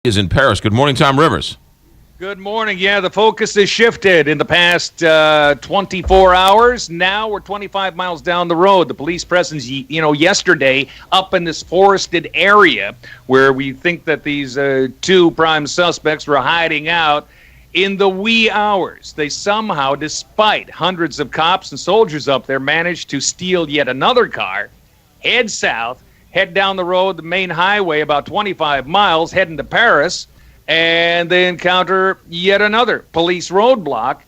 Is in Paris. Good morning, Tom Rivers. Good morning. Yeah, the focus has shifted in the past 24 hours. Now we're 25 miles down the road. The police presence, yesterday up in this forested area where we think that these two prime suspects were hiding out in the wee hours. They somehow, despite hundreds of cops and soldiers up there, managed to steal yet another car, head south, head down the road, the main highway, about 25 miles, heading to Paris, and they encounter yet another police roadblock.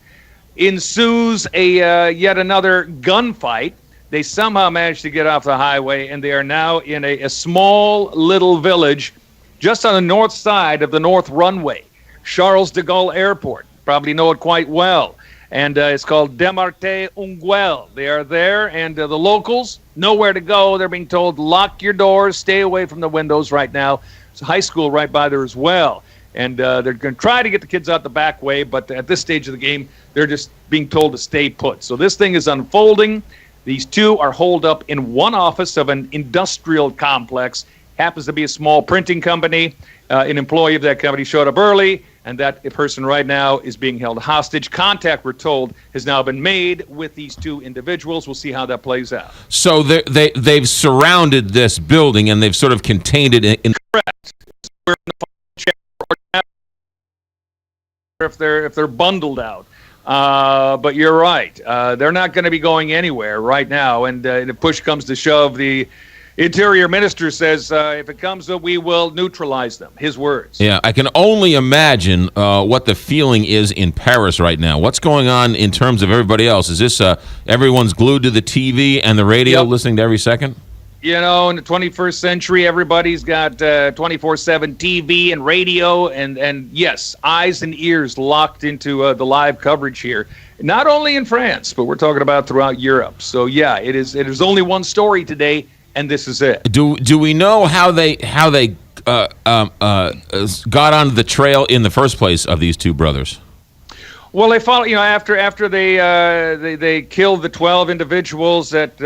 Ensues a yet another gunfight. They somehow manage to get off the highway, and they are now in a small little village just on the north side of the North Runway, Charles de Gaulle Airport. Probably know it quite well. And it's called Demarté-Unguel. They are there, and the locals, nowhere to go. They're being told, lock your doors, stay away from the windows right now. It's a high school right by there as well. And they're going to try to get the kids out the back way, but at this stage of the game, they're just being told to stay put. So this thing is unfolding. These two are holed up in one office of an industrial complex. Happens to be a small printing company. An employee of that company showed up early, and that person right now is being held hostage. Contact, we're told, has now been made with these two individuals. We'll see how that plays out. So they've surrounded this building, and they've sort of contained it in. Correct. We're in the if they're bundled out. But you're right. They're not going to be going anywhere right now. And if push comes to shove, the Interior Minister says, if it comes up, we will neutralize them. His words. Yeah, I can only imagine what the feeling is in Paris right now. What's going on in terms of everybody else? Is this everyone's glued to the TV and the radio, listening to every second? You know, in the 21st century, everybody's got 24/7 TV and radio, and yes, eyes and ears locked into the live coverage here. Not only in France, but we're talking about throughout Europe. So yeah, it is only one story today, and this is it. Do we know how they got onto the trail in the first place of these two brothers? Well, they follow. After they killed the 12 individuals at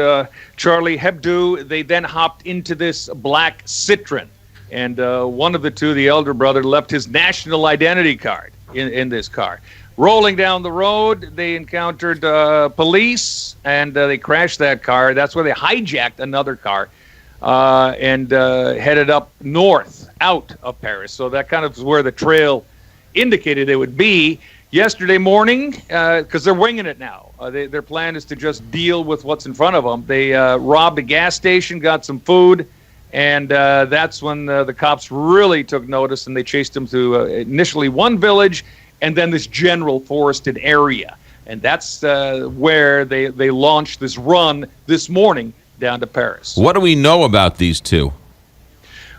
Charlie Hebdo, they then hopped into this black Citroen, and one of the two, the elder brother, left his national identity card in this car. Rolling down the road, they encountered police, and they crashed that car. That's where they hijacked another car and headed up north, out of Paris. So that kind of is where the trail indicated they would be. Yesterday morning, because they're winging it now, their plan is to just deal with what's in front of them. They robbed a gas station, got some food, and that's when the cops really took notice, and they chased them to initially one village and then this general forested area. And that's where they launched this run this morning down to Paris. What do we know about these two?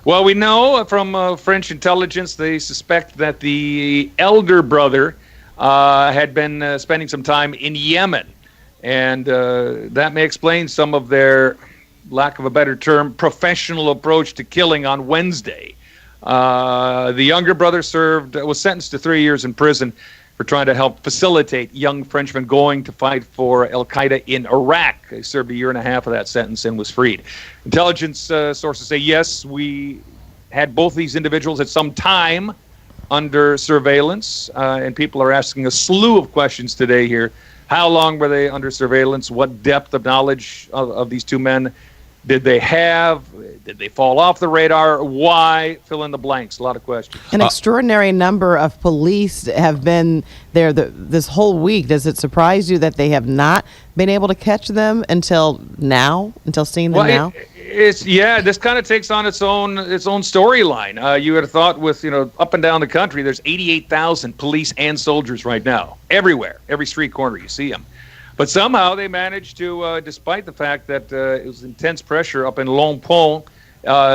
Well, we know from French intelligence they suspect that the elder brother had been spending some time in Yemen, and that may explain some of their, lack of a better term, professional approach to killing on Wednesday. The younger brother was sentenced to 3 years in prison for trying to help facilitate young Frenchmen going to fight for Al-Qaeda in Iraq. He served 1.5 years of that sentence and was freed. Intelligence sources say, yes, we had both these individuals at some time under surveillance, and people are asking a slew of questions today here. How long were they under surveillance? What depth of knowledge of these two men did they have? Did they fall off the radar? Why? Fill in the blanks. A lot of questions. An extraordinary number of police have been there this whole week. Does it surprise you that they have not been able to catch them until now, until seeing them now? This kind of takes on its own storyline. You would have thought with, up and down the country, there's 88,000 police and soldiers right now. Everywhere. Every street corner you see them. But somehow they managed to, despite the fact that it was intense pressure up in Longpont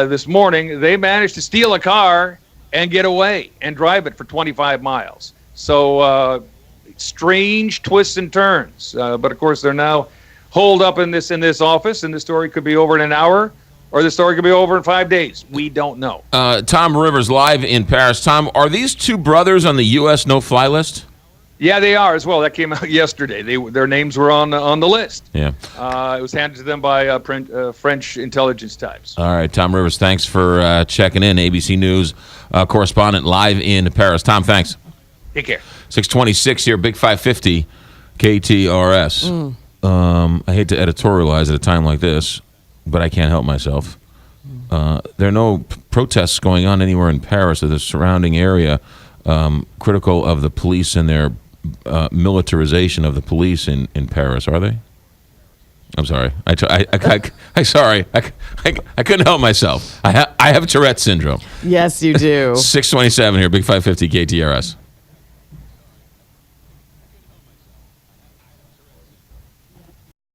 this morning, they managed to steal a car and get away and drive it for 25 miles. So strange twists and turns. But, of course, they're now holed up in this office, and the story could be over in an hour, or the story could be over in 5 days. We don't know. Tom Rivers live in Paris. Tom, are these two brothers on the U.S. no-fly list? Yeah, they are as well. That came out yesterday. Their names were on the list. Yeah. It was handed to them by French intelligence types. All right, Tom Rivers, thanks for checking in. ABC News correspondent live in Paris. Tom, thanks. Take care. 626 here, Big 550, KTRS. I hate to editorialize at a time like this, but I can't help myself. There are no protests going on anywhere in Paris or the surrounding area critical of the police and their militarization of the police in Paris, are they? I'm sorry. I couldn't help myself. I have Tourette syndrome. Yes, you do. 627 here, Big 550 KTRS.